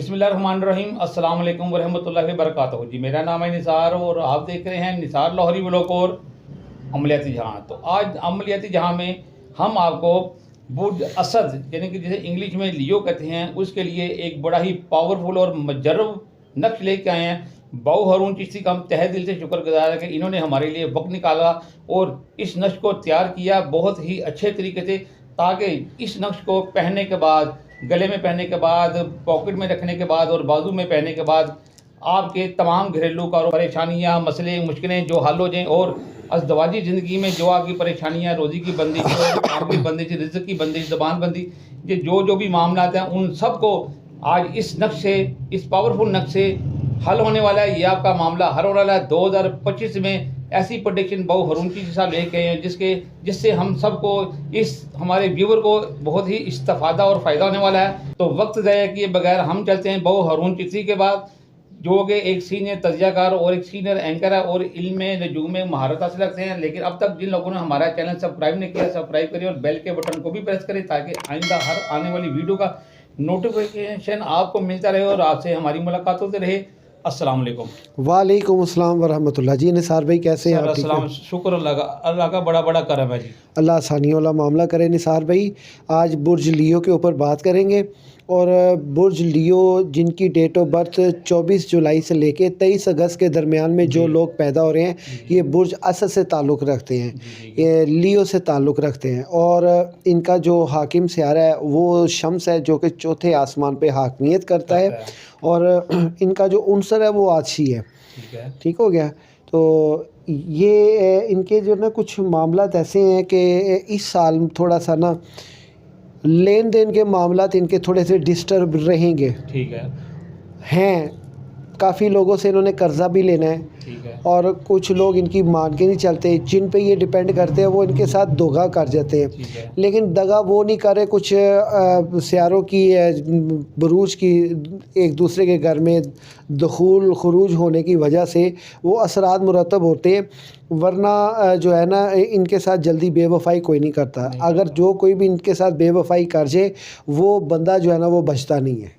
بسم اللہ الرحمن الرحیم۔ السلام علیکم ورحمۃ اللہ وبرکاتہ۔ جی میرا نام ہے نثار اور آپ دیکھ رہے ہیں نثار لاہوری ولاگ اور عملیاتی جہاں۔ تو آج عملیاتی جہاں میں ہم آپ کو برج اسد یعنی کہ جسے انگلش میں لیو کہتے ہیں اس کے لیے ایک بڑا ہی پاورفل اور مجرب نقش لے کے آئے ہیں۔ باؤ ہارون چشتی کا ہم تہہ دل سے شکر گزار ہے کہ انہوں نے ہمارے لیے وقت نکالا اور اس نقش کو تیار کیا بہت ہی اچھے طریقے سے، تاکہ اس نقش کو پہننے کے بعد، گلے میں پہننے کے بعد، پاکٹ میں رکھنے کے بعد اور بازو میں پہننے کے بعد آپ کے تمام گھریلو کاروبار پریشانیاں، مسئلے، مشکلیں جو حل ہو جائیں، اور ازدواجی زندگی میں جو آپ کی پریشانیاں، روزی کی بندش، کام کی بندش، رزق کی بندش، زبان بندی، یہ جو بھی معاملات ہیں ان سب کو آج اس نقش سے، اس پاورفل نقش سے حل ہونے والا ہے۔ یہ آپ کا معاملہ حل ہونے والا ہے۔ 2025 میں ایسی پروڈکشن باؤ ہارون چشتی صاحب لے کے آئے ہیں جس سے ہم سب کو، اس ہمارے ویور کو بہت ہی استفادہ اور فائدہ ہونے والا ہے۔ تو وقت ضائع کیے بغیر ہم چلتے ہیں باؤ ہارون چشتی کے بعد، جو کہ ایک سینئر تجزیہ کار اور ایک سینئر اینکر ہے اور علم نجوم میں مہارت حاصل رکھتے ہیں۔ لیکن اب تک جن لوگوں نے ہمارا چینل سبسکرائب نہیں کیا، سبسکرائب کریں اور بیل کے بٹن کو بھی پریس کریں تاکہ آئندہ ہر آنے والی ویڈیو کا نوٹیفیکیشن آپ کو ملتا رہے اور آپ سے ہماری ملاقات ہوتے رہے۔ السلام علیکم۔ وعلیکم السلام ورحمۃ اللہ۔ جی نثار بھائی کیسے ہیں آپ؟ السلام، شکر اللہ کا بڑا بڑا کرم ہے جی۔ اللہ آسانی والا معاملہ کرے۔ نثار بھائی آج برج لیو کے اوپر بات کریں گے، اور برج لیو جن کی ڈیٹ آف برتھ 24 جولائی سے لے کے 23 اگست کے درمیان میں جو لوگ پیدا ہو رہے ہیں یہ برج اسد سے تعلق رکھتے ہیں، یہ لیو سے تعلق رکھتے ہیں، اور ان کا جو حاکم سیارہ ہے وہ شمس ہے جو کہ چوتھے آسمان پہ حاکمیت کرتا ہے، اور ان کا جو عنصر ہے وہ آتشی ہے۔ ٹھیک ہو گیا؟ تو یہ ان کے جو نا کچھ معاملات ایسے ہیں کہ اس سال تھوڑا سا نا لین دین کے معاملات ان کے تھوڑے سے ڈسٹرب رہیں گے۔ ٹھیک ہے، ہیں کافی لوگوں سے انہوں نے قرضہ بھی لینا ہے، اور کچھ لوگ ان کی مان کے نہیں چلتے، جن پہ یہ ڈیپینڈ کرتے ہیں وہ ان کے ساتھ دغا کر جاتے ہیں۔ لیکن دغا وہ نہیں کرے، کچھ سیاروں کی بروج کی ایک دوسرے کے گھر میں دخول خروج ہونے کی وجہ سے وہ اثرات مرتب ہوتے ہیں، ورنہ جو ہے نا ان کے ساتھ جلدی بے وفائی کوئی نہیں کرتا۔ اگر جو کوئی بھی ان کے ساتھ بے وفائی کر جائے وہ بندہ جو ہے نا وہ بچتا نہیں ہے۔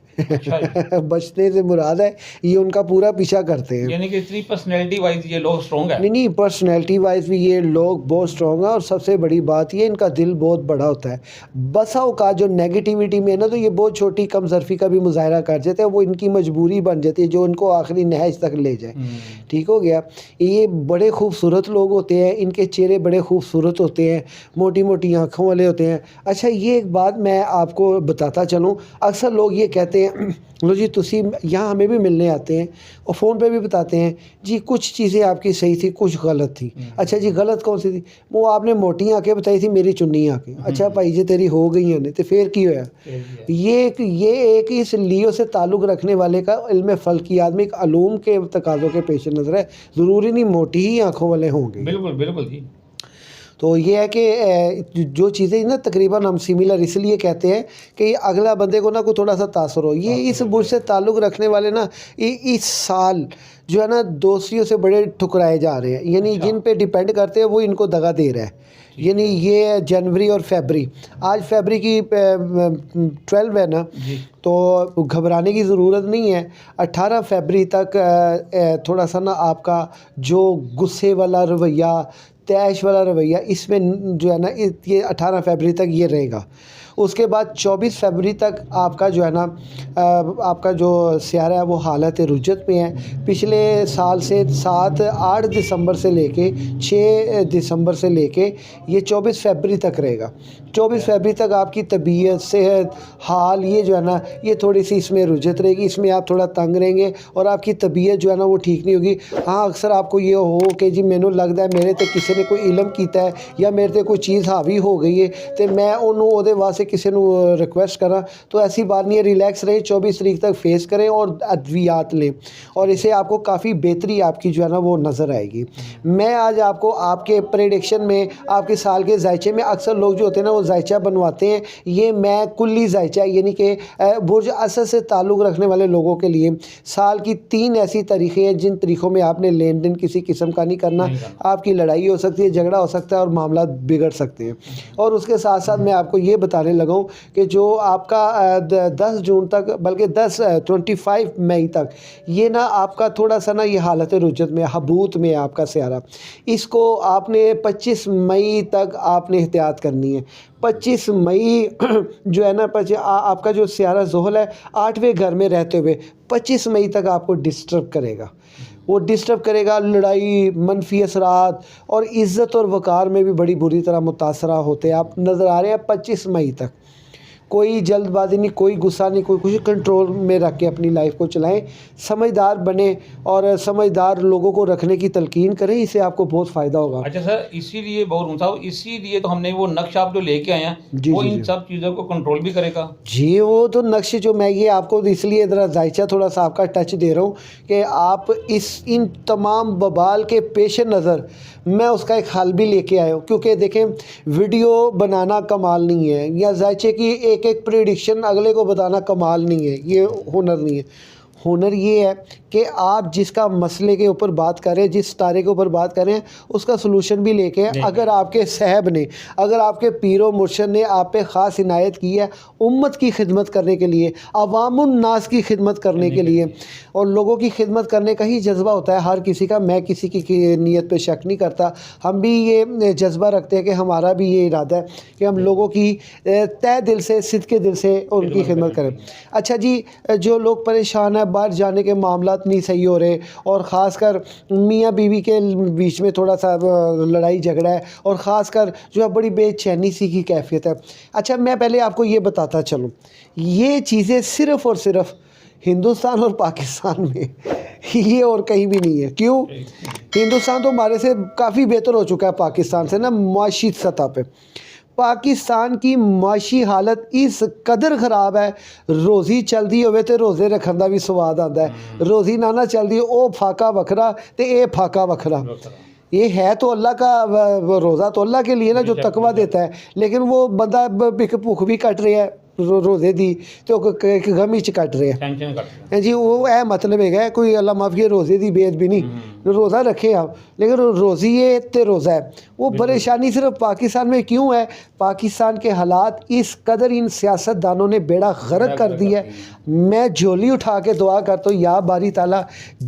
بچنے سے مراد ہے یہ ان کا پورا پیچھا کرتے ہیں، یعنی کہ اتنی پرسنالٹی وائز یہ لوگ سٹرونگ ہیں۔ نہیں، پرسنالٹی وائز بھی یہ لوگ بہت سٹرونگ ہیں، اور سب سے بڑی بات یہ ان کا دل بہت بڑا ہوتا ہے۔ بسا اوقات جو نیگیٹیوٹی میں نا تو یہ بہت چھوٹی کم ظرفی کا بھی مظاہرہ کر جاتے ہیں، وہ ان کی مجبوری بن جاتی ہے جو ان کو آخری نہج تک لے جائے۔ ٹھیک ہو گیا؟ یہ بڑے خوبصورت لوگ ہوتے ہیں، ان کے چہرے بڑے خوبصورت ہوتے ہیں، موٹی موٹی آنکھوں والے ہوتے ہیں۔ اچھا یہ ایک بات میں آپ کو بتاتا چلوں، اکثر لوگ یہ کہتے ہیں لو جی تسی یہاں ہمیں بھی ملنے آتے ہیں اور فون پہ بھی بتاتے ہیں جی کچھ چیزیں آپ کی صحیح تھی، کچھ غلط تھی۔ اچھا جی غلط کون سی تھی؟ وہ آپ نے موٹی آنکھیں بتائی تھی، میری چنی آنکھیں۔ اچھا بھائی جی تیری ہو گئی ہیں تو پھر کی ہوا؟ یہ ایک اس لیو سے تعلق رکھنے والے کا علم فلکیات میں ایک علوم کے تقاضوں کے پیش نظر ہے، ضروری نہیں موٹی ہی آنکھوں والے ہوں گے۔ بالکل بالکل جی۔ تو یہ ہے کہ جو چیزیں نا تقریباً ہم سیملر اس لیے کہتے ہیں کہ اگلا بندے کو نا کوئی تھوڑا سا تاثر ہو۔ یہ اس برج سے تعلق رکھنے والے نا اس سال جو ہے نا دوستیوں سے بڑے ٹھکرائے جا رہے ہیں، یعنی جن پہ ڈیپینڈ کرتے ہیں وہ ان کو دغا دے رہا ہے۔ یعنی یہ جنوری اور فیبری، آج فیبری کی 12 ہے نا، تو گھبرانے کی ضرورت نہیں ہے۔ 18 فیبری تک تھوڑا سا نا آپ کا جو غصے والا رویہ، تیش والا رویہ، اس میں جو ہے نا یہ 18 فیبری تک یہ رہے گا۔ اس کے بعد 24 فیبری تک آپ کا جو ہے نا آپ کا جو سیارہ ہے وہ حالت رجت میں ہے۔ پچھلے سال سے 8 دسمبر سے لے کے 6 دسمبر سے لے کے یہ 24 فیبری تک رہے گا۔ 24 فیبری تک آپ کی طبیعت، صحت، حال یہ جو ہے نا یہ تھوڑی سی اس میں رجت رہے گی، اس میں آپ تھوڑا تنگ رہیں گے اور آپ کی طبیعت جو ہے نا وہ ٹھیک نہیں ہوگی۔ ہاں اکثر آپ کو یہ ہو کہ جی مینوں لگتا ہے میرے تے کسی نے کوئی علم کیتا ہے یا میرے تے کوئی چیز حاوی ہو گئی ہے تو میں انہوں دے واسطے کسی نے ریکویسٹ کرا، تو ایسی بات نہیں ہے، ریلیکس رہیں، 24 تاریخ تک فیس کریں اور ادویات لیں، اور اسے آپ کو کافی بہتری آپ کی جو ہے نا وہ نظر آئے گی۔ میں آج آپ کو آپ کے پریڈکشن میں آپ کے سال کے ذائچے میں اکثر لوگ جو ہوتے ہیں نا وہ ذائچہ بنواتے ہیں، یہ میں کلی ذائچہ یعنی کہ برج اسد سے تعلق رکھنے والے لوگوں کے لیے سال کی 3 ایسی تاریخیں ہیں جن تاریخوں میں آپ نے لین دین کسی قسم کا نہیں کرنا۔ آپ کی لڑائی ہو سکتی ہے، جھگڑا ہو سکتا ہے اور معاملات بگڑ سکتے ہیں۔ اور اس کے ساتھ ساتھ میں آپ کو یہ بتانے بتانے لگا ہوں کہ جو آپ کا 10 جون تک بلکہ 25 مئی تک یہ نا آپ کا تھوڑا سا نا یہ حالت رجت میں حبوط میں آپ کا سیارہ، اس کو آپ نے 25 مئی تک آپ نے احتیاط کرنی ہے۔ 25 مئی جو ہے نا آپ کا جو سیارہ زحل ہے 8ویں گھر میں رہتے ہوئے 25 مئی تک آپ کو ڈسٹرب کرے گا، وہ ڈسٹرب کرے گا، لڑائی، منفی اثرات اور عزت اور وقار میں بھی بڑی بری طرح متاثرہ ہوتے ہیں آپ نظر آ رہے ہیں 25 مئی تک۔ کوئی جلد بازی نہیں، کوئی غصہ نہیں، کوئی کچھ، کنٹرول میں رکھ کے اپنی لائف کو چلائیں، سمجھدار بنیں اور سمجھدار لوگوں کو رکھنے کی تلقین کریں، اس سے آپ کو بہت فائدہ ہوگا۔ اچھا سر، اسی لیے بہت صاحب، اسی لیے تو ہم نے وہ نقش آپ جو لے کے آئے ہیں وہ ان سب چیزوں کو کنٹرول بھی کرے گا؟ جی وہ تو نقش جو میں یہ آپ کو اس لیے ذرا ذائچہ تھوڑا سا آپ کا ٹچ دے رہا ہوں کہ آپ ان تمام ببال کے پیش نظر میں اس کا ایک حل بھی لے کے آیا ہوں، کیونکہ دیکھیں ویڈیو بنانا کمال نہیں ہے یا ذائچے کی ایک پریڈکشن اگلے کو بتانا کمال نہیں ہے، یہ ہنر نہیں ہے۔ ہنر یہ ہے کہ آپ جس کا مسئلے کے اوپر بات کریں، جس ستارے کے اوپر بات کریں، اس کا سلوشن بھی لے کے، اگر آپ کے صاحب نے، اگر آپ کے پیر و مرشد نے آپ پہ خاص عنایت کی ہے امت کی خدمت کرنے کے لیے، عوام الناس کی خدمت کرنے کے لیے، اور لوگوں کی خدمت کرنے کا ہی جذبہ ہوتا ہے ہر کسی کا، میں کسی کی نیت پہ شک نہیں کرتا، ہم بھی یہ جذبہ رکھتے ہیں کہ ہمارا بھی یہ ارادہ ہے کہ ہم لوگوں کی تہ دل سے، صدقے دل سے ان کی خدمت کریں۔ اچھا جی، جو لوگ پریشان ہیں، باہر جانے کے معاملات نہیں صحیح ہو رہے، اور خاص کر میاں بیوی کے بیچ میں تھوڑا سا لڑائی جھگڑا ہے، اور خاص کر جو ہے بڑی بے چینی سی کی کیفیت ہے۔ اچھا میں پہلے آپ کو یہ بتاتا چلوں، یہ چیزیں صرف اور صرف ہندوستان اور پاکستان میں، یہ اور کہیں بھی نہیں ہے۔ کیوں؟ ہندوستان تو ہمارے سے کافی بہتر ہو چکا ہے پاکستان سے نا معاشی سطح پہ۔ پاکستان کی معاشی حالت اس قدر خراب ہے، روزی چلدی ہوئے تے روزے رکھن دا بھی سواد آتا ہے، روزی نہ چلدی او پھاکا وکھرا تے اے پھاکا وکھرا۔ یہ ہے تو اللہ کا روزہ تو اللہ کے لیے نا جو تقوی دیتا ہے، لیکن وہ بندہ بھوک بھی کٹ رہا ہے روزے دی تو غم ہی کٹ رہے ہیں جی، وہ اے مطلب ہے کوئی اللہ معافی روزے دی بیعت بھی نہیں، روزہ رکھے آپ لیکن روزی ہے تے روزہ ہے۔ وہ پریشانی صرف پاکستان میں کیوں ہے؟ پاکستان کے حالات اس قدر ان سیاست دانوں نے بیڑا غرق کر دیا ہے۔ میں جھولی اٹھا کے دعا کرتا ہوں یا باری تعالیٰ،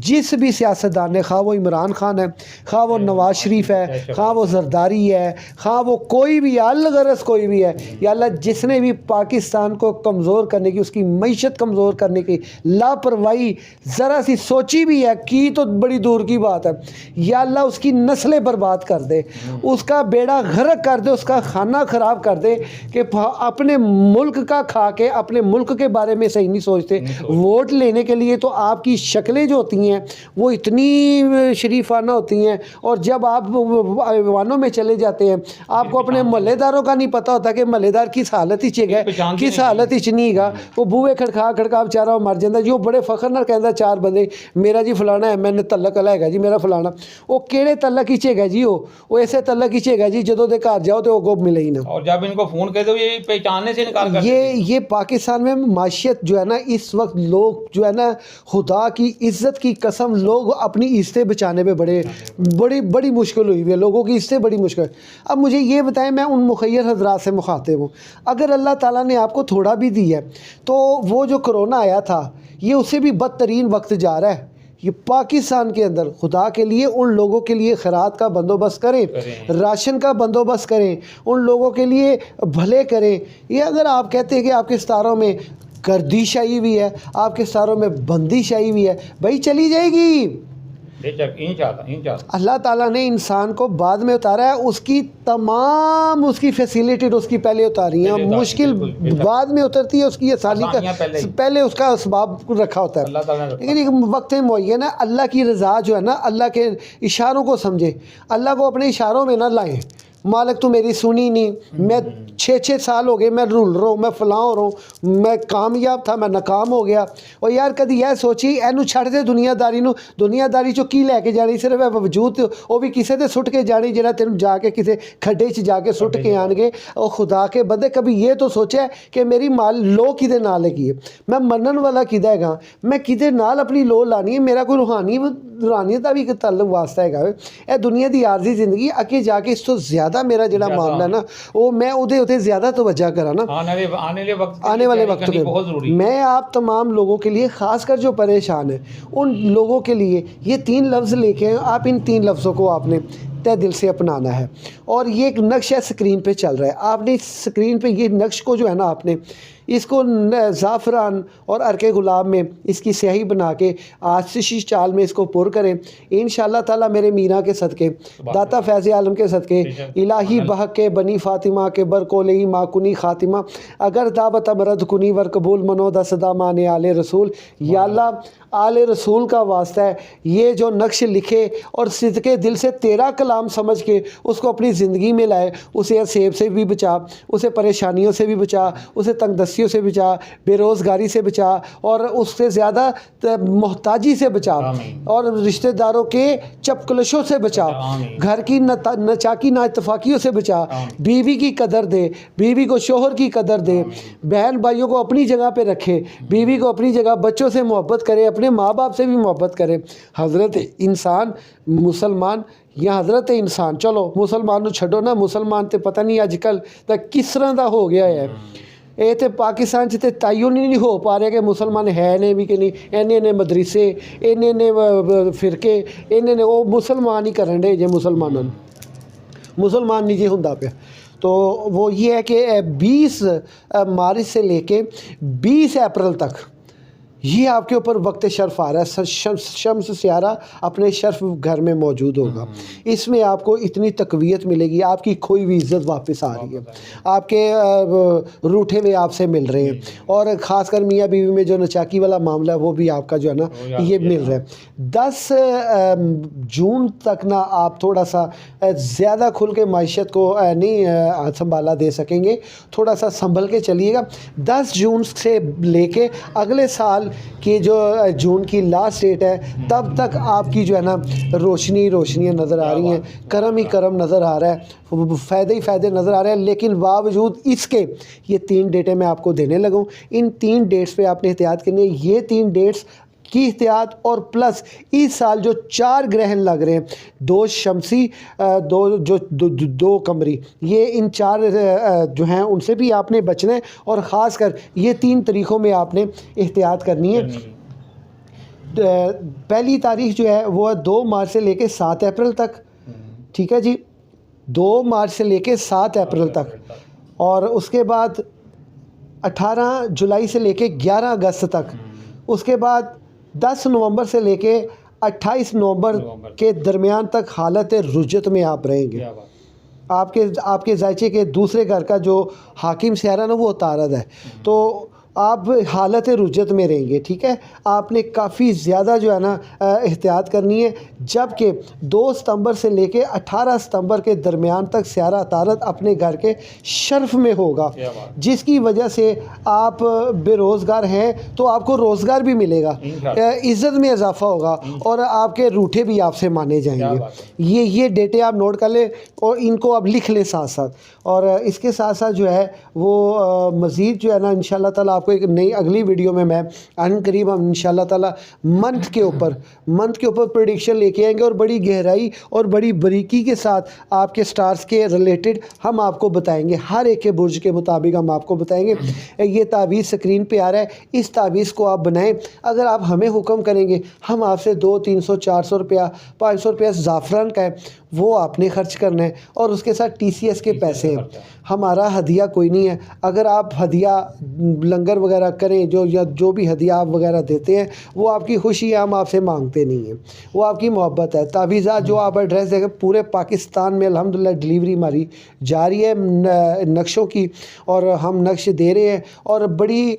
جس بھی سیاست دان نے، خواہ وہ عمران خان ہے، خواہ وہ نواز شریف ہے، خواہ وہ زرداری ہے، خواہ وہ کوئی بھی الغرض کوئی بھی ہے، یا اللہ جس نے بھی پاکستان کو کمزور کرنے کی، اس کی معیشت کمزور کرنے کی لاپرواہی ذرا سی سوچی بھی ہے کی تو بڑی دور کی بات ہے، یا اللہ اس کی نسلیں برباد کر دے، اس کا بیڑا غرق کر دے، اس کا کھانا خراب کر دے کہ اپنے ملک کا کھا کے اپنے ملک کے بارے میں صحیح نہیں سوچتے۔ ووٹ لینے کے لیے تو آپ کی شکلیں جو ہوتی ہیں وہ اتنی شریفانہ ہوتی ہیں، اور جب آپ ایوانوں میں چلے جاتے ہیں آپ کو اپنے محلے داروں کا نہیں پتہ ہوتا کہ محلے دار کس حالت ہی گئے، کس حالت ہی نہیں گا، وہ بوئے کھڑکا بیچارہ مر جاتا جو بڑے فخر نہ کہندا چار بندے میرا جی فلانا ہے، میں نے تعلق علیہ گا جی میرا فلانا، وہ کیڑے تعلق ہی گا جی، وہ ایسے تعلق ہی گا جی جدوں دے گھر جاؤ تو وہ گوب ملے ہی نہ، اور جب ان کو فون کہتے ہو یہ پہچاننے سے انکار کرتے ہیں۔ یہ پاکستان میں معاشیت جو ہے نا اس وقت لوگ جو ہے نا خدا کی عزت کی قسم لوگ اپنی عزتیں بچانے پہ بڑی مشکل ہوئی ہوئی ہے، لوگوں کی عزتیں بڑی مشکل۔ اب مجھے یہ بتائیں، میں ان مخیر حضرات سے مخاطب ہوں، اگر اللہ تعالیٰ نے آپ کو تھوڑا بھی دی ہے تو وہ جو کرونا آیا تھا یہ اسے بھی بدترین وقت جا رہا ہے، یہ پاکستان کے اندر خدا کے لیے ان لوگوں کے لیے خیرات کا بندوبست کریں، راشن کا بندوبست کریں، ان لوگوں کے لیے بھلے کریں۔ یہ اگر آپ کہتے ہیں کہ آپ کے ستاروں میں گردش آئی ہوئی ہے، آپ کے ستاروں میں بندش آئی ہوئی ہے، بھائی چلی جائے گی۔ اللہ تعالیٰ نے انسان کو بعد میں اتارا ہے، اس کی تمام اس کی فیسیلیٹی اس کی پہلے اتاری ہیں، مشکل بعد میں اترتی ہے، اس کی آسانی کا پہلے اس کا اسباب رکھا ہوتا ہے، لیکن ایک وقت معین ہے۔ اللہ کی رضا جو ہے نا، اللہ کے اشاروں کو سمجھے، اللہ کو اپنے اشاروں میں نہ لائیں۔ مالک تو میری سنی نہیں، میں 6 سال ہو گئے میں رول رہا ہوں، میں فلاں ہو رہا ہوں، میں کامیاب تھا میں ناکام ہو گیا۔ اور یار کدی یہ سوچی اینو چھڑ دے دنیا داری نو، دنیا داری چو کی لے کے جانی، صرف ہے وجود وہ بھی کسے دے سٹ کے جانی جنہ تین جا کے کسے کھڈے چ جا کے سٹ کے آن گے۔ اور خدا کے بندے کبھی یہ تو سوچا ہے کہ میری مال لو کدے نال لگی ہے، میں منن والا کدے گا، میں کدے نال اپنی لو لانی ہے، میرا کوئی روحانیت کا بھی تعلق واسطہ ہے گا۔ اے دنیا دی عارضی زندگی اگے جا کے اس تو زیادہ زیادہ میرا جڑا معاملہ ہے نا وہ میں ادھے زیادہ توجہ کرا نا آنے والے وقت میں میں آپ تمام لوگوں کے لیے خاص کر جو پریشان ہیں ان لوگوں کے لیے یہ 3 لفظ لے کے آپ ان 3 لفظوں کو آپ نے تہ دل سے اپنانا ہے. اور یہ ایک نقش ہے اسکرین پہ چل رہا ہے, آپ نے اسکرین پہ یہ نقش کو جو ہے نا آپ نے اس کو زعفران اور عرق گلاب میں اس کی سیاہی بنا کے آتشی چال میں اس کو پر کریں. انشاءاللہ تعالیٰ میرے میرا کے صدقے, داتا فیض عالم کے صدقے, الہی بحق کے بنی فاطمہ کے برکولئی ما کنی خاتمہ, اگر دعوت مرد کنی ور قبول منو دا صدا مان آل رسول. یا اللہ آل رسول کا واسطہ ہے, یہ جو نقش لکھے اور صدقے دل سے تیرا کلام سمجھ کے اس کو اپنی زندگی میں لائے, اسے عذاب سے بھی بچا, اسے پریشانیوں سے بھی بچا, اسے تنگ دستیوں سے بچا, بے روزگاری سے بچا, اور اس سے زیادہ محتاجی سے بچا, اور رشتہ داروں کے چپکلشوں سے بچا, گھر کی ناچاکی نا اتفاقیوں سے بچا, بیوی کی قدر دے, بیوی کو شوہر کی قدر دے, بہن بھائیوں کو اپنی جگہ پہ رکھے, بیوی کو اپنی جگہ, بچوں سے محبت کرے, اپنے ماں باپ سے بھی محبت کرے. حضرت انسان مسلمان یا حضرت انسان, چلو مسلمان نو چھڈو نا, مسلمان تے پتہ نہیں اج کل تک کس طرح دا ہو گیا ہے. یہ تو پاکستان تے تائیوں نہیں ہو پا رہا کہ مسلمان ہے نے بھی کہ نہیں, اینے مدرسے, اینے فرقے, اینے وہ مسلمان ہی کرن دے جے مسلمانوں مسلمان نہیں جی ہوندا پیا. تو وہ یہ ہے کہ 20 مارچ سے لے کے 20 اپریل تک یہ آپ کے اوپر وقت شرف آ رہا ہے. شمس سیارہ اپنے شرف گھر میں موجود ہوگا, اس میں آپ کو اتنی تقویت ملے گی, آپ کی کھوئی ہوئی عزت واپس آ رہی ہے, آپ کے روٹھے ہوئے آپ سے مل رہے ہیں, اور خاص کر میاں بیوی میں جو نچاکی والا معاملہ ہے وہ بھی آپ کا جو ہے نا یہ مل رہا ہے. 10 جون تک نا آپ تھوڑا سا زیادہ کھل کے معیشت کو نہیں سنبھالا دے سکیں گے, تھوڑا سا سنبھل کے چلیے گا. 10 جون سے لے کے اگلے سال کی جو جون کی لاسٹ ڈیٹ ہے تب تک آپ کی جو ہے نا روشنیاں نظر آ رہی ہیں, کرم ہی کرم نظر آ رہا ہے, فائدے ہی فائدے نظر آ رہے ہیں. لیکن باوجود اس کے یہ 3 ڈیٹیں میں آپ کو دینے لگوں, ان 3 ڈیٹس پہ آپ نے احتیاط کرنی ہے. یہ 3 ڈیٹس کی احتیاط, اور پلس اس سال جو 4 گرہن لگ رہے ہیں, 2 شمسی, 2 قمری, یہ ان 4 جو ہیں ان سے بھی آپ نے بچنا ہے, اور خاص کر یہ 3 طریقوں میں آپ نے احتیاط کرنی ہے. پہلی تاریخ جو ہے وہ 2 مارچ سے لے کے 7 اپریل تک, ٹھیک ہے جی, 2 مارچ سے لے کے 7 اپریل تک, اور اس کے بعد 18 جولائی سے لے کے 11 اگست تک, اس کے بعد 10 نومبر سے لے کے 28 نومبر کے درمیان تک حالت رجت میں آپ رہیں گے. آپ کے ذائچے کے دوسرے گھر کا جو حاکم سیارہ نا وہ طارد ہے, تو آپ حالت رجت میں رہیں گے. ٹھیک ہے, آپ نے کافی زیادہ جو ہے نا احتیاط کرنی ہے. جبکہ 2 ستمبر سے لے کے 18 ستمبر کے درمیان تک سیارہ طارد اپنے گھر کے شرف میں ہوگا, جس کی وجہ سے آپ بے روزگار ہیں تو آپ کو روزگار بھی ملے گا, عزت میں اضافہ ہوگا, اور آپ کے روٹھے بھی آپ سے مانے جائیں گے. یہ ڈیٹے آپ نوٹ کر لیں اور ان کو آپ لکھ لیں ساتھ ساتھ. اور اس کے ساتھ ساتھ جو ہے وہ مزید جو ہے نا انشاءاللہ تعالیٰ آپ کو ایک نئی اگلی ویڈیو میں ان قریب ہم انشاءاللہ تعالیٰ منتھ کے اوپر پریڈکشن لے کے آئیں گے, اور بڑی گہرائی اور بڑی باریکی کے ساتھ آپ کے سٹارز کے ریلیٹڈ ہم آپ کو بتائیں گے, ہر ایک کے برج کے مطابق ہم آپ کو بتائیں گے. یہ تعویذ سکرین پہ آ رہا ہے, اس تعویذ کو آپ بنائیں. اگر آپ ہمیں حکم کریں گے, ہم آپ سے 200 300 400 روپیہ 500 روپیہ زعفران کا ہے وہ آپ نے خرچ کرنا ہے, اور اس کے ساتھ TCS کے پیسے ہیں. ہمارا ہدیہ کوئی نہیں ہے. اگر آپ ہدیہ لنگر وغیرہ کریں, جو بھی ہدیہ آپ وغیرہ دیتے ہیں وہ آپ کی خوشی ہے, ہم آپ سے مانگتے نہیں ہیں, وہ آپ کی محبت ہے. تعویذات جو آپ ایڈریس دیں گے پورے پاکستان میں الحمدللہ ڈلیوری ہماری جاری ہے نقشوں کی, اور ہم نقش دے رہے ہیں, اور بڑی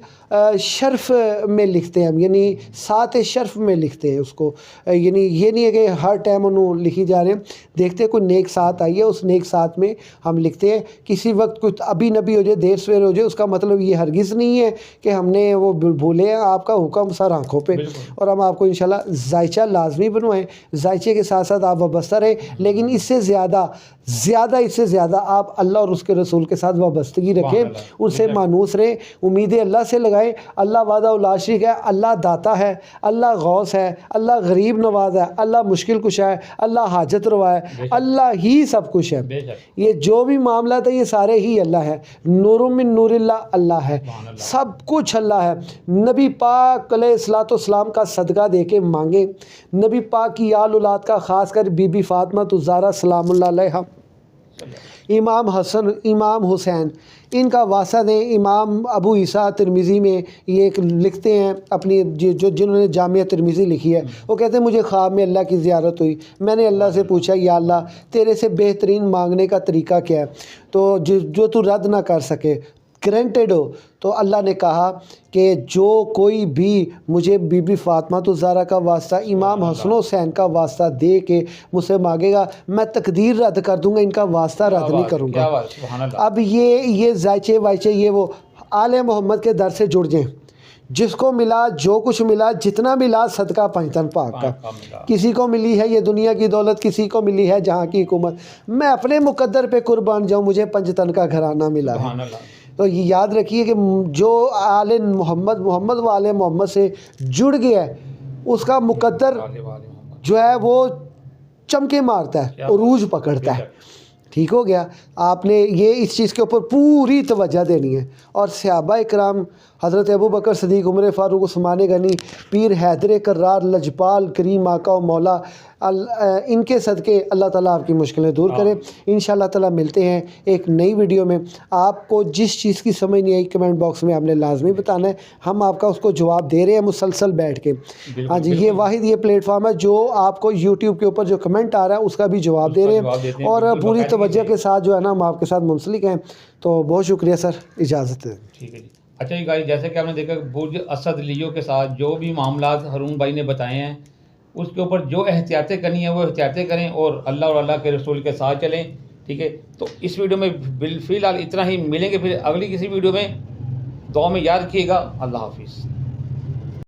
شرف میں لکھتے ہیں ہم, یعنی سات شرف میں لکھتے ہیں اس کو. یعنی یہ نہیں ہے کہ ہر ٹائم انہوں لکھی جا رہے ہیں, دیکھتے کوئی نیک ساتھ آئی ہے, اس نیک ساتھ میں ہم لکھتے ہیں. کسی وقت کچھ ابھی نبی ہو جائے, دیر سویر ہو جائے, اس کا مطلب یہ ہرگز نہیں ہے کہ ہم نے وہ بھولے ہیں. آپ کا حکم سر آنکھوں پہ, اور ہم آپ کو انشاءاللہ ذائچہ لازمی بنوائیں. ذائچے کے ساتھ ساتھ آپ وابستہ رہیں, لیکن اس سے زیادہ آپ اللہ اور اس کے رسول کے ساتھ وابستگی رکھیں, ان سے مانوس رہیں, امیدیں اللہ سے لگائیں. اللہ وعدہ لا شریک ہے, اللہ داتا ہے, اللہ غوث ہے, اللہ غریب نواز ہے, اللہ مشکل کشا ہے, اللہ حاجت روا ہے. اللہ ہی سب کچھ ہے. بے شک. یہ جو بھی معاملات ہیں یہ سارے ہی اللہ ہے. نور من نور اللہ ہے. سب کچھ اللہ ہے. نبی پاک علیہ الصلوۃ والسلام کا صدقہ دے کے مانگے. نبی پاک کی آل اولاد کا، خاص کر بی بی فاطمہ الزہرا سلام اللہ علیہا، امام حسن، امام حسین، ان کا واسطہ دیں. امام ابو عیسیٰ ترمذی میں یہ ایک لکھتے ہیں اپنی، جنہوں نے جامعہ ترمذی لکھی ہے، وہ کہتے ہیں مجھے خواب میں اللہ کی زیارت ہوئی. میں نے اللہ سے پوچھا یا اللہ تیرے سے بہترین مانگنے کا طریقہ کیا ہے تو جو تو رد نہ کر سکے، گرینٹڈ ہو. تو اللہ نے کہا کہ جو کوئی بھی مجھے بی بی فاطمہ الزہرا کا واسطہ، امام حسن و حسین کا واسطہ دے کے مجھ سے مانگے گا، میں تقدیر رد کر دوں گا، ان کا واسطہ رد نہیں کروں گا. اب یہ ذائچے وائچے یہ وہ آل محمد کے در سے جڑ جائیں. جس کو ملا، جو کچھ ملا، جتنا ملا، صدقہ پنجتن پاک کا. کسی کو ملی ہے یہ دنیا کی دولت، کسی کو ملی ہے جہاں کی حکومت. میں اپنے مقدر پہ قربان جاؤں، مجھے پنجتن کا گھرانہ ملا ہے. تو یہ یاد رکھیے کہ جو آل محمد و آل محمد سے جڑ گیا ہے اس کا مقدر جو ہے وہ چمکے مارتا ہے، عروج پکڑتا ہے. ٹھیک ہو گیا. آپ نے یہ اس چیز کے اوپر پوری توجہ دینی ہے. اور صحابہ کرام حضرت ابو بکر صدیق، عمر فاروق، عثمان غنی، پیر حیدر کرار، لجپال، کریم آقا و مولا، ان کے صدقے اللہ تعالیٰ آپ کی مشکلیں دور کرے. انشاءاللہ تعالیٰ ملتے ہیں ایک نئی ویڈیو میں. آپ کو جس چیز کی سمجھ نہیں آئی کمنٹ باکس میں آپ نے لازمی بتانا ہے، ہم آپ کا اس کو جواب دے رہے ہیں مسلسل بیٹھ کے. ہاں جی، یہ واحد یہ پلیٹ فارم ہے جو آپ کو یوٹیوب کے اوپر جو کمنٹ آ رہا ہے اس کا بھی جواب دے رہے ہیں، اور پوری توجہ کے ساتھ جو ہے نا ہم آپ کے ساتھ منسلک ہیں. تو بہت شکریہ سر، اجازت ہے. ٹھیک ہے جی. اچھا جی گائز، جیسے کہ آپ نے دیکھا برج اسد لیو کے ساتھ جو بھی معاملات ہارون بھائی نے بتائے ہیں اس کے اوپر جو احتیاطیں کرنی ہیں وہ احتیاطیں کریں اور اللہ اور اللہ کے رسول کے ساتھ چلیں. ٹھیک ہے. تو اس ویڈیو میں فی الحال اتنا ہی. ملیں گے پھر اگلی کسی ویڈیو میں. دعا میں یاد رکھیے گا. اللہ حافظ.